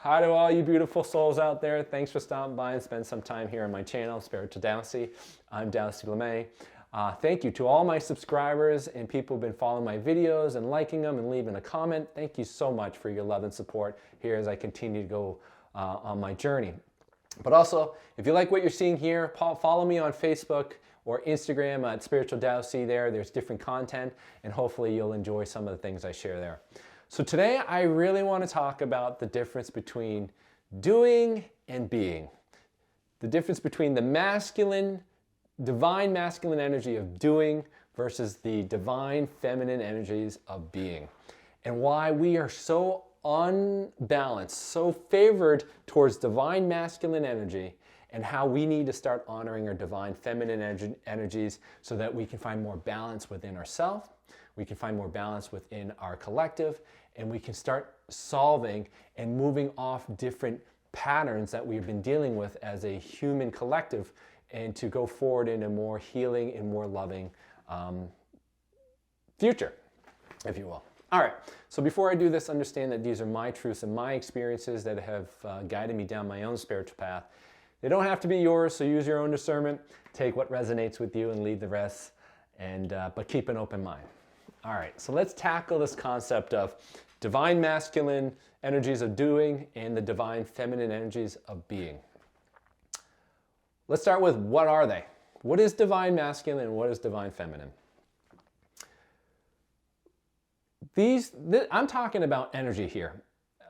Hi to all you beautiful souls out there. Thanks for stopping by and spending some time here on my channel, Spiritual Dowsy. I'm Dowsy LeMay. Thank you to all my subscribers and people who've been following my videos and liking them and leaving a comment. Thank you so much for your love and support here as I continue to go on my journey. But also, if you like what you're seeing here, follow me on Facebook or Instagram at Spiritual Dowsy there. There's different content, and hopefully you'll enjoy some of the things I share there. So today I really want to talk about the difference between doing and being. The difference between the masculine, divine masculine energy of doing versus the divine feminine energies of being. And why we are so unbalanced, so favored towards divine masculine energy, and how we need to start honoring our divine feminine energies so that we can find more balance within ourselves, we can find more balance within our collective, and we can start solving and moving off different patterns that we've been dealing with as a human collective, and to go forward in a more healing and more loving future, if you will. All right, so before I do this, understand that these are my truths and my experiences that have guided me down my own spiritual path. They don't have to be yours, so use your own discernment. Take what resonates with you and leave the rest, but keep an open mind. All right, so let's tackle this concept of divine masculine energies of doing and the divine feminine energies of being. Let's start with, what are they? What is divine masculine and what is divine feminine? I'm talking about energy here.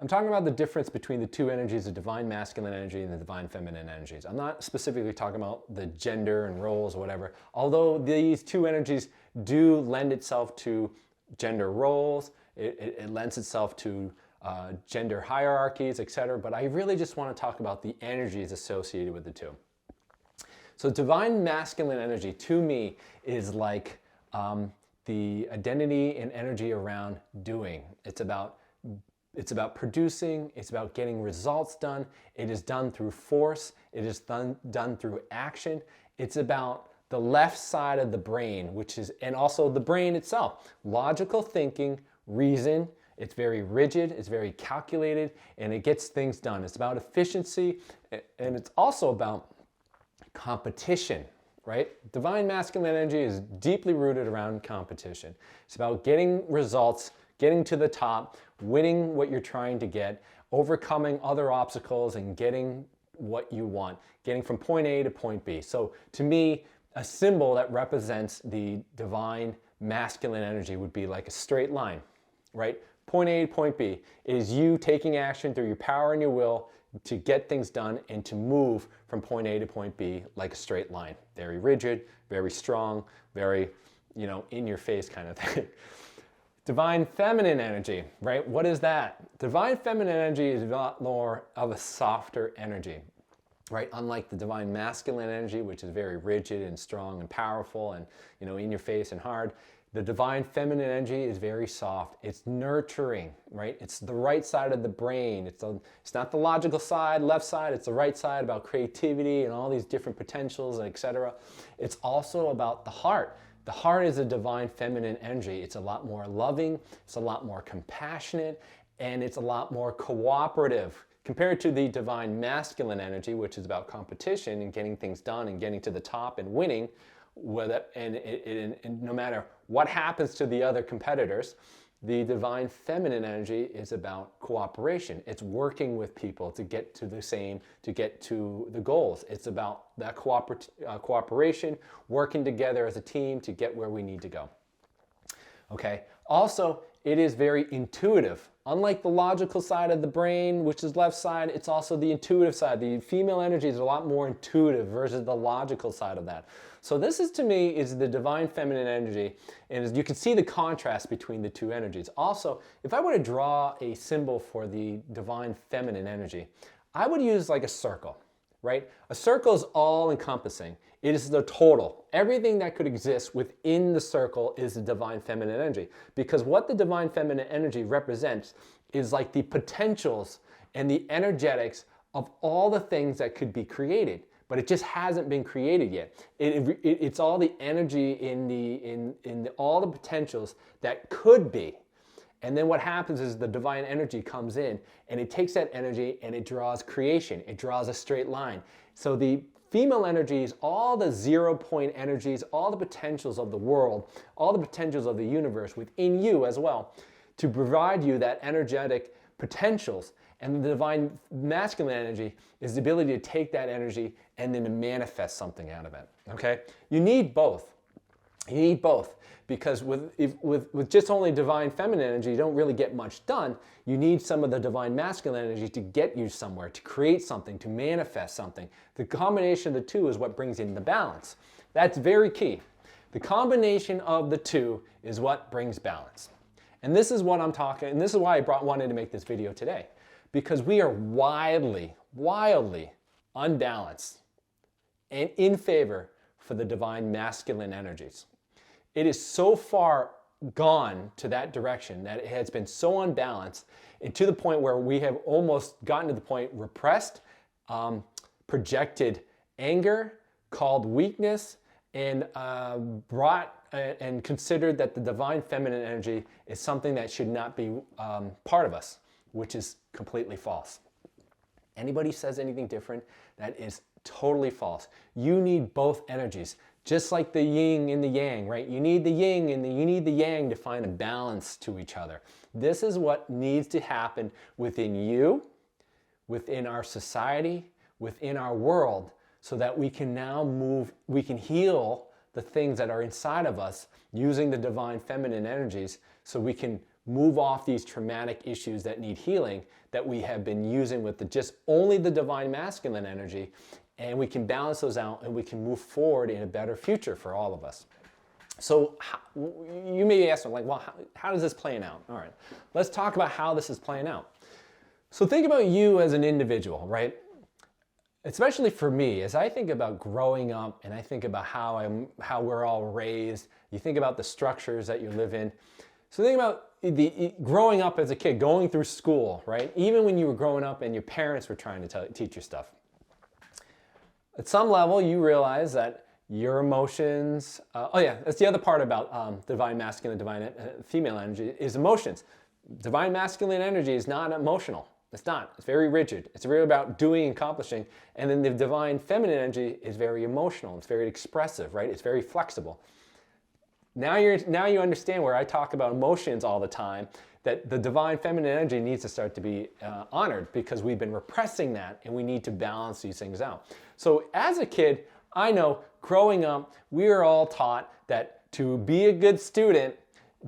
I'm talking about the difference between the two energies, the divine masculine energy and the divine feminine energies. I'm not specifically talking about the gender and roles or whatever, although these two energies do lend itself to gender roles, it lends itself to gender hierarchies, etc. But I really just want to talk about the energies associated with the two. So divine masculine energy to me is like the identity and energy around doing. It's about producing, it's about getting results done. It is done through force, it is done through action. It's about the left side of the brain, and also the brain itself. Logical thinking, reason, it's very rigid, it's very calculated, and it gets things done. It's about efficiency, and it's also about competition, right? Divine masculine energy is deeply rooted around competition. It's about getting results, getting to the top, winning what you're trying to get, overcoming other obstacles, and getting what you want, getting from point A to point B. So to me, a symbol that represents the divine masculine energy would be like a straight line, right? Point A to point B is you taking action through your power and your will to get things done and to move from point A to point B like a straight line. Very rigid, very strong, very, in your face kind of thing. Divine feminine energy, right? What is that? Divine feminine energy is a lot more of a softer energy, right? Unlike the divine masculine energy, which is very rigid and strong and powerful and, in your face and hard. The divine feminine energy is very soft. It's nurturing, right? It's the right side of the brain. It's not the logical side, left side. It's the right side about creativity and all these different potentials, etc. It's also about the heart. The heart is a divine feminine energy. It's a lot more loving, it's a lot more compassionate, and it's a lot more cooperative compared to the divine masculine energy, which is about competition and getting things done and getting to the top and winning. And no matter what happens to the other competitors, the divine feminine energy is about cooperation. It's working with people to get to the goals. It's about that cooperation, working together as a team to get where we need to go. Okay. Also, it is very intuitive. Unlike the logical side of the brain, which is left side, it's also the intuitive side. The female energy is a lot more intuitive versus the logical side of that. So this is, to me, is the divine feminine energy, and as you can see the contrast between the two energies. Also, if I were to draw a symbol for the divine feminine energy, I would use like a circle, right? A circle is all-encompassing. It is the total. Everything that could exist within the circle is the divine feminine energy, because what the divine feminine energy represents is like the potentials and the energetics of all the things that could be created. But it just hasn't been created yet. It's all the energy in all the potentials that could be. And then what happens is the divine energy comes in and it takes that energy and it draws creation. It draws a straight line. So the female energies, all the 0-point energies, all the potentials of the world, all the potentials of the universe within you as well, to provide you that energetic potentials. And the divine masculine energy is the ability to take that energy and then to manifest something out of it. Okay? You need both. You need both, because with just only divine feminine energy, you don't really get much done. You need some of the divine masculine energy to get you somewhere, to create something, to manifest something. The combination of the two is what brings in the balance. That's very key. The combination of the two is what brings balance. And this is what I'm talking, and this is why I wanted to make this video today, because we are wildly unbalanced and in favor for the divine masculine energies. It is so far gone to that direction that it has been so unbalanced, and to the point where we have almost gotten to the point repressed, projected anger, called weakness, and brought and considered that the divine feminine energy is something that should not be part of us, which is completely false. Anybody says anything different, that is totally false. You need both energies. Just like the yin and the yang, right? You need the yin and you need the yang to find a balance to each other. This is what needs to happen within you, within our society, within our world, so that we can now we can heal the things that are inside of us using the divine feminine energies, so we can move off these traumatic issues that need healing that we have been using with just only the divine masculine energy. And we can balance those out and we can move forward in a better future for all of us. So you may be asking, like, well, how is this playing out? All right, let's talk about how this is playing out. So think about you as an individual, right? Especially for me, as I think about growing up and I think about how we're all raised, you think about the structures that you live in. So think about growing up as a kid, going through school, right? Even when you were growing up and your parents were trying to teach you stuff. At some level, you realize that your emotions, that's the other part about divine masculine, divine female energy, is emotions. Divine masculine energy is not emotional. It's not. It's very rigid. It's really about doing and accomplishing. And then the divine feminine energy is very emotional. It's very expressive, right? It's very flexible. Now you understand where I talk about emotions all the time, that the divine feminine energy needs to start to be honored, because we've been repressing that and we need to balance these things out. So as a kid, I know growing up, we are all taught that to be a good student,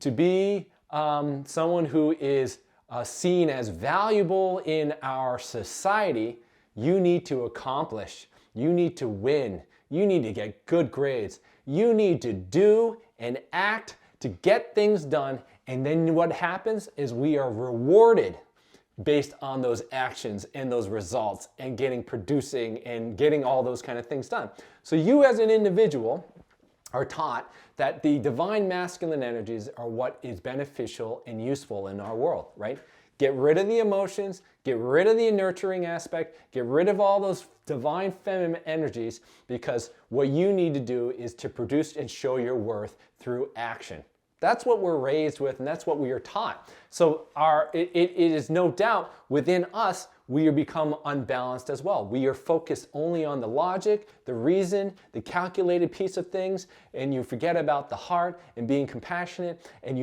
to be someone who is seen as valuable in our society, you need to accomplish, you need to win, you need to get good grades, you need to do and act to get things done. And then what happens is we are rewarded based on those actions and those results and producing and getting all those kind of things done. So you as an individual are taught that the divine masculine energies are what is beneficial and useful in our world, right? Get rid of the emotions, get rid of the nurturing aspect, get rid of all those divine feminine energies, because what you need to do is to produce and show your worth through action. That's what we're raised with, and that's what we are taught. So it is no doubt within us, we become unbalanced as well. We are focused only on the logic, the reason, the calculated piece of things, and you forget about the heart and being compassionate, and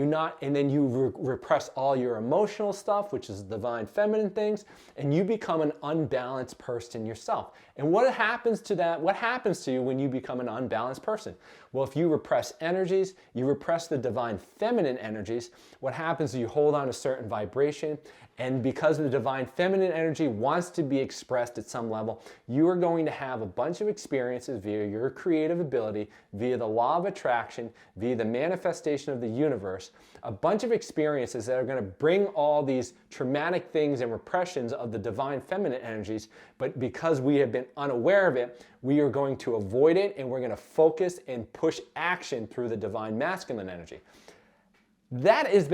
then you repress all your emotional stuff, which is divine feminine things, and you become an unbalanced person yourself. And what happens to that? What happens to you when you become an unbalanced person? Well, if you repress energies, you repress the divine feminine energies, what happens is you hold on to a certain vibration, and because the divine feminine energy wants to be expressed at some level, you are going to have a bunch of experiences via your creative ability, via the law of attraction, via the manifestation of the universe, a bunch of experiences that are going to bring all these traumatic things and repressions of the divine feminine energies, but because we have been unaware of it, we are going to avoid it, and we're going to focus and push action through the divine masculine energy. That has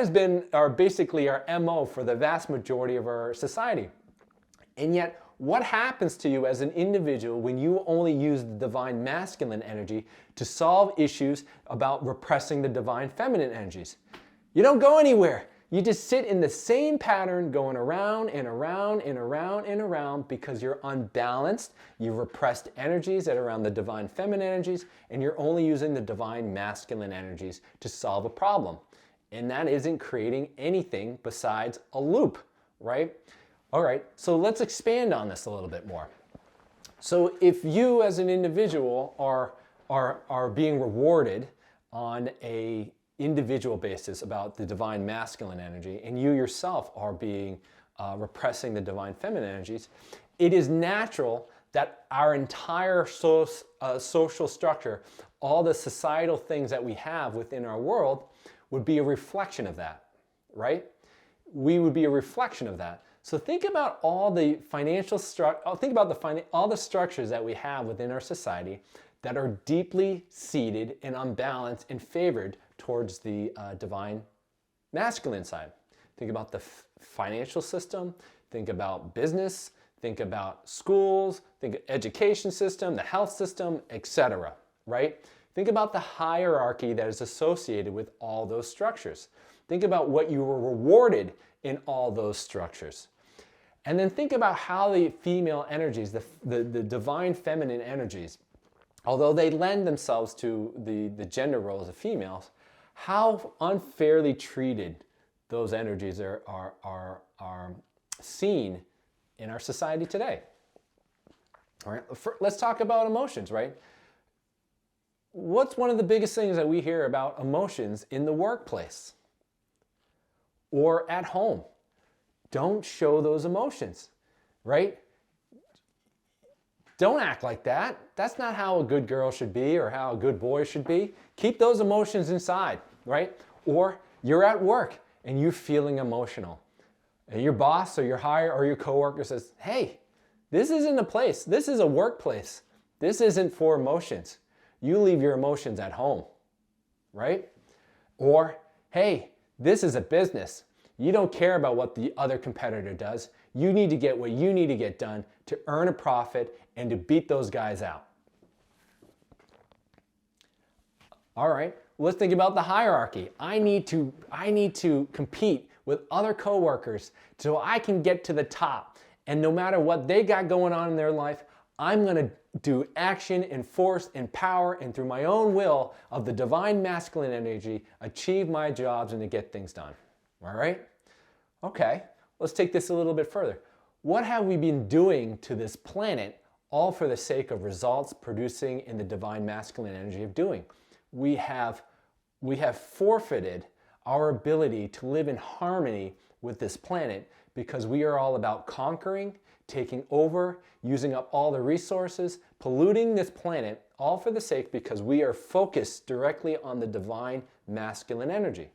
been basically our MO for the vast majority of our society. And yet, what happens to you as an individual when you only use the divine masculine energy to solve issues about repressing the divine feminine energies? You don't go anywhere. You just sit in the same pattern going around and around and around and around because you're unbalanced. You've repressed energies that are around the divine feminine energies, and you're only using the divine masculine energies to solve a problem. And that isn't creating anything besides a loop, right? All right, so let's expand on this a little bit more. So if you as an individual are being rewarded on a individual basis about the divine masculine energy, and you yourself are being repressing the divine feminine energies, it is natural that our entire social structure, all the societal things that we have within our world, would be a reflection of that, right? We would be a reflection of that. So think about all the financial all the structures that we have within our society that are deeply seated and unbalanced and favored towards the divine masculine side. Think about the financial system, think about business, think about schools, think education system, the health system, etc., right? Think about the hierarchy that is associated with all those structures. Think about what you were rewarded in all those structures. And then think about how the female energies, the divine feminine energies, although they lend themselves to the gender roles of females, how unfairly treated those energies are seen in our society today. All right, let's talk about emotions, right? What's one of the biggest things that we hear about emotions in the workplace or at home? Don't show those emotions, right? Don't act like that. That's not how a good girl should be or how a good boy should be. Keep those emotions inside, right? Or you're at work and you're feeling emotional. And your boss or your hire or your coworker says, hey, this isn't a place. This is a workplace. This isn't for emotions. You leave your emotions at home, right? Or, hey, this is a business. You don't care about what the other competitor does. You need to get what you need to get done to earn a profit and to beat those guys out. All right, let's think about the hierarchy. I need to compete with other coworkers so I can get to the top. And no matter what they got going on in their life, I'm going to do action and force and power and through my own will of the divine masculine energy, achieve my jobs and to get things done. All right? Okay, let's take this a little bit further. What have we been doing to this planet all for the sake of results producing in the divine masculine energy of doing? We have forfeited our ability to live in harmony with this planet because we are all about conquering, taking over, using up all the resources, polluting this planet, all for the sake because we are focused directly on the divine masculine energy.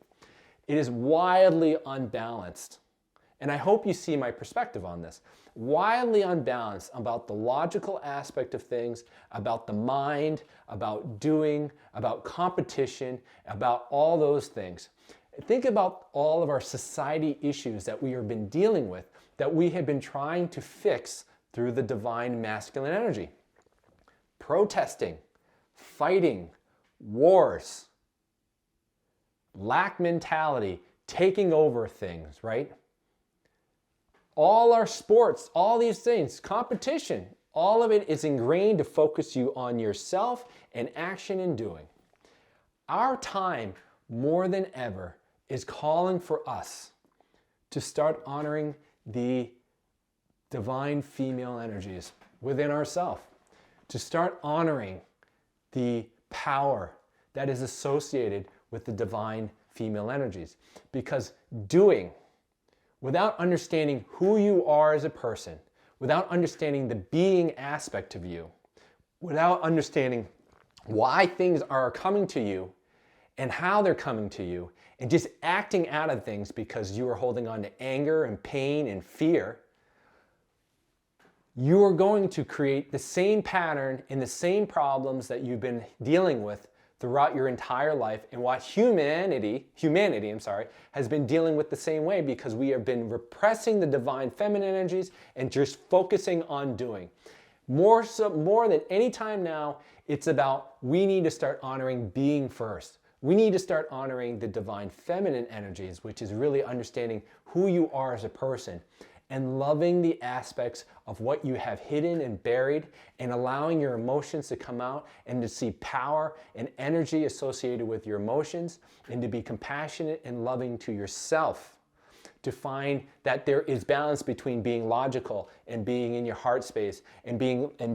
It is wildly unbalanced. And I hope you see my perspective on this. Wildly unbalanced about the logical aspect of things, about the mind, about doing, about competition, about all those things. Think about all of our society issues that we have been dealing with, that we have been trying to fix through the divine masculine energy. Protesting, fighting, wars, lack mentality, taking over things, right? All our sports, all these things, competition, all of it is ingrained to focus you on yourself and action and doing. Our time, more than ever, is calling for us to start honoring the divine female energies within ourselves, to start honoring the power that is associated with the divine female energies. Because doing, without understanding who you are as a person, without understanding the being aspect of you, without understanding why things are coming to you and how they're coming to you, and just acting out of things because you are holding on to anger and pain and fear, you are going to create the same pattern in the same problems that you've been dealing with throughout your entire life, and what humanity has been dealing with the same way because we have been repressing the divine feminine energies and just focusing on doing. More than any time now, it's about we need to start honoring being first. we need to start honoring the divine feminine energies, which is really understanding who you are as a person and loving the aspects of what you have hidden and buried, and allowing your emotions to come out and to see power and energy associated with your emotions, and to be compassionate and loving to yourself, to find that there is balance between being logical and being in your heart space, and being in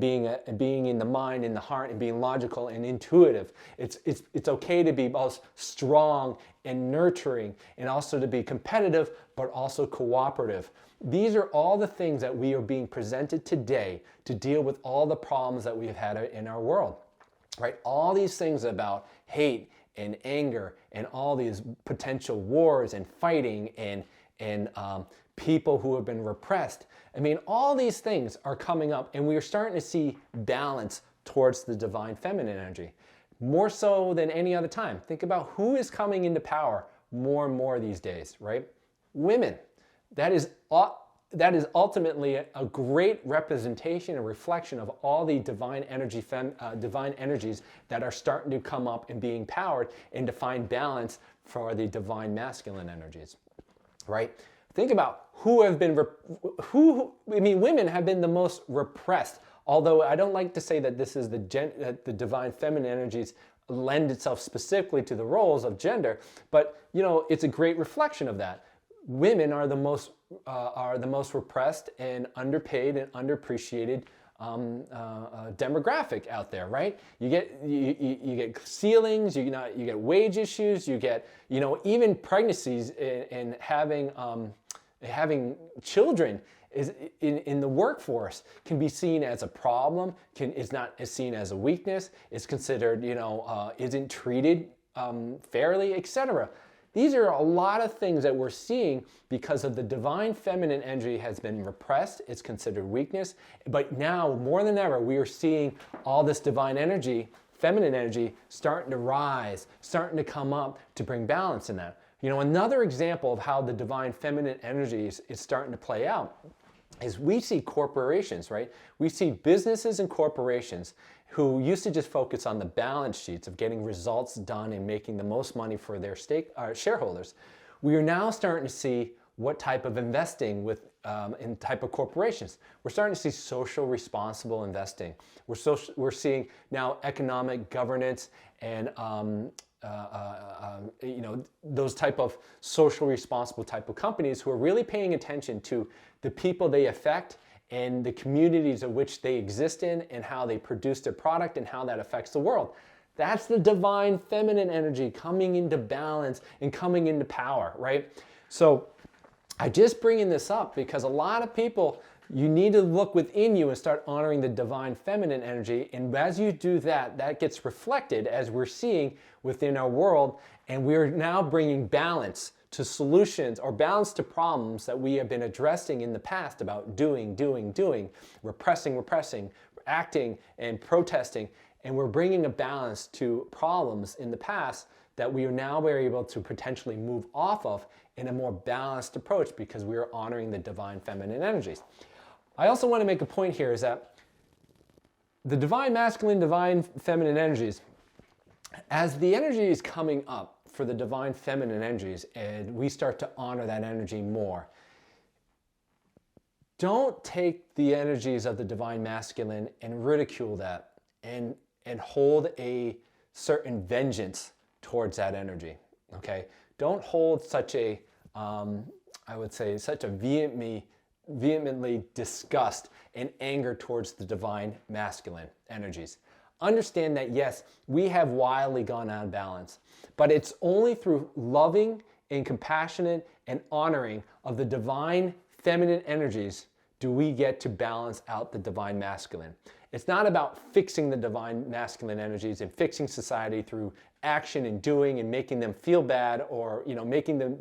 the mind, in the heart, and being logical and intuitive. It's okay to be both strong and nurturing, and also to be competitive but also cooperative. These are all the things that we are being presented today to deal with all the problems that we've had in our world, right? All these things about hate and anger and all these potential wars and fighting and people who have been repressed. I mean, all these things are coming up, and we are starting to see balance towards the divine feminine energy, more so than any other time. Think about who is coming into power more and more these days, right? Women. That is ultimately a great representation and reflection of all the divine energies that are starting to come up and being powered, and to find balance for the divine masculine energies, right? Think about women have been the most repressed. Although I don't like to say that this is the divine feminine energies lend itself specifically to the roles of gender, but it's a great reflection of that. Women are the most repressed and underpaid and underappreciated demographic out there, right? You get ceilings, you get wage issues, you get even pregnancies and having children is in the workforce can be seen as a problem, is not seen as a weakness, is considered isn't treated fairly, etc. These are a lot of things that we're seeing because of the divine feminine energy has been repressed. It's considered weakness. But now, more than ever, we are seeing all this divine energy, feminine energy, starting to rise, starting to come up to bring balance in that. Another example of how the divine feminine energy is starting to play out is we see corporations, right? We see businesses and corporations who used to just focus on the balance sheets of getting results done and making the most money for their shareholders. We are now starting to see what type of investing in type of corporations. We're starting to see social responsible investing. We're seeing now economic governance and those type of social responsible type of companies who are really paying attention to the people they affect and the communities of which they exist in, and how they produce their product and how that affects the world. That's the divine feminine energy coming into balance and coming into power, right? So I just bringing this up because a lot of people, you need to look within you and start honoring the divine feminine energy. And as you do that, that gets reflected as we're seeing within our world. And we're now bringing balance to solutions, or balance to problems that we have been addressing in the past about doing, repressing, acting and protesting. And we're bringing a balance to problems in the past that we are now very able to potentially move off of in a more balanced approach because we are honoring the divine feminine energies. I also want to make a point here is that the divine masculine, divine feminine energies, as the energy is coming up for the divine feminine energies and we start to honor that energy more, don't take the energies of the divine masculine and ridicule that and hold a certain vengeance towards that energy, okay? Don't hold such a, I would say, such a vehemently disgust and anger towards the divine masculine energies. Understand that, yes, we have wildly gone out of balance, but it's only through loving and compassionate and honoring of the divine feminine energies do we get to balance out the divine masculine. It's not about fixing the divine masculine energies and fixing society through action and doing and making them feel bad, or making them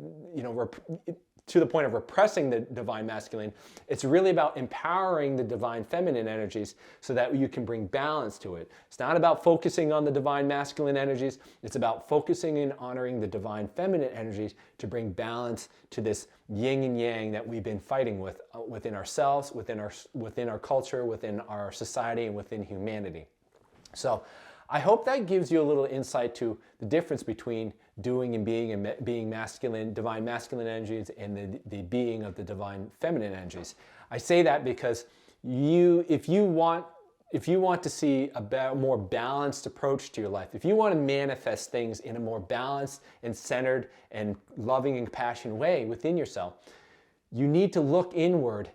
to the point of repressing the divine masculine. It's really about empowering the divine feminine energies so that you can bring balance to it. It's not about focusing on the divine masculine energies. It's about focusing and honoring the divine feminine energies to bring balance to this yin and yang that we've been fighting with within ourselves, within our culture, within our society, and within humanity. So I hope that gives you a little insight to the difference between doing and being masculine, divine masculine energies, and the being of the divine feminine energies. I say that because if you want to see a more balanced approach to your life, if you want to manifest things in a more balanced and centered and loving and compassionate way within yourself, you need to look inward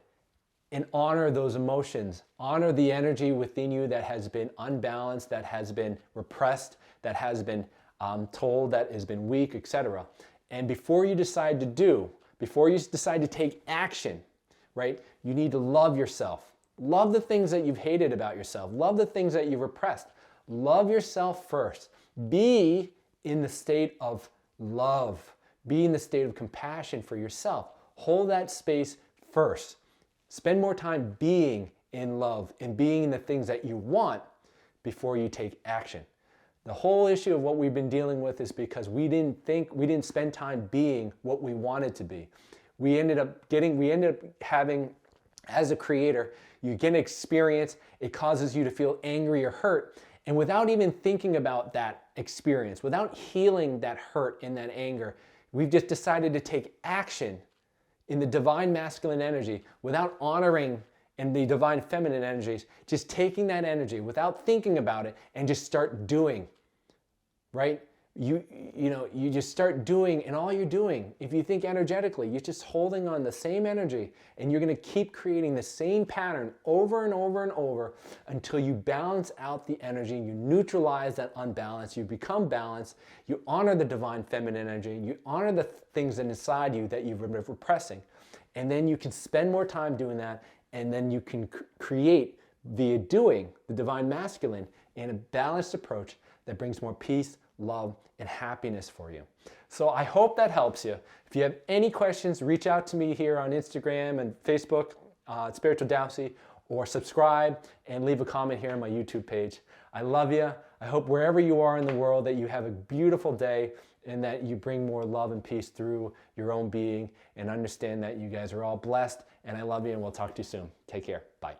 and honor those emotions. Honor the energy within you that has been unbalanced, that has been repressed, that has been told that has been weak, etc. And before you decide to take action, right, you need to love yourself. Love the things that you've hated about yourself. Love the things that you've repressed. Love yourself first. Be in the state of love. Be in the state of compassion for yourself. Hold that space first. Spend more time being in love and being in the things that you want before you take action. The whole issue of what we've been dealing with is because we didn't spend time being what we wanted to be. We ended up having, as a creator, you get an experience, it causes you to feel angry or hurt, and without even thinking about that experience, without healing that hurt and that anger, we've just decided to take action in the divine masculine energy without honoring in the divine feminine energies, just taking that energy without thinking about it and just start doing, right? You just start doing, and all you're doing, if you think energetically, you're just holding on the same energy, and you're going to keep creating the same pattern over and over and over until you balance out the energy, you neutralize that unbalance, you become balanced, you honor the divine feminine energy, you honor the things inside you that you've been repressing, and then you can spend more time doing that, and then you can create via doing the divine masculine in a balanced approach that brings more peace, love, and happiness for you. So I hope that helps you. If you have any questions, reach out to me here on Instagram and Facebook, Spiritual Dowsey, or subscribe and leave a comment here on my YouTube page. I love you. I hope wherever you are in the world that you have a beautiful day and that you bring more love and peace through your own being, and understand that you guys are all blessed, and I love you, and we'll talk to you soon. Take care. Bye.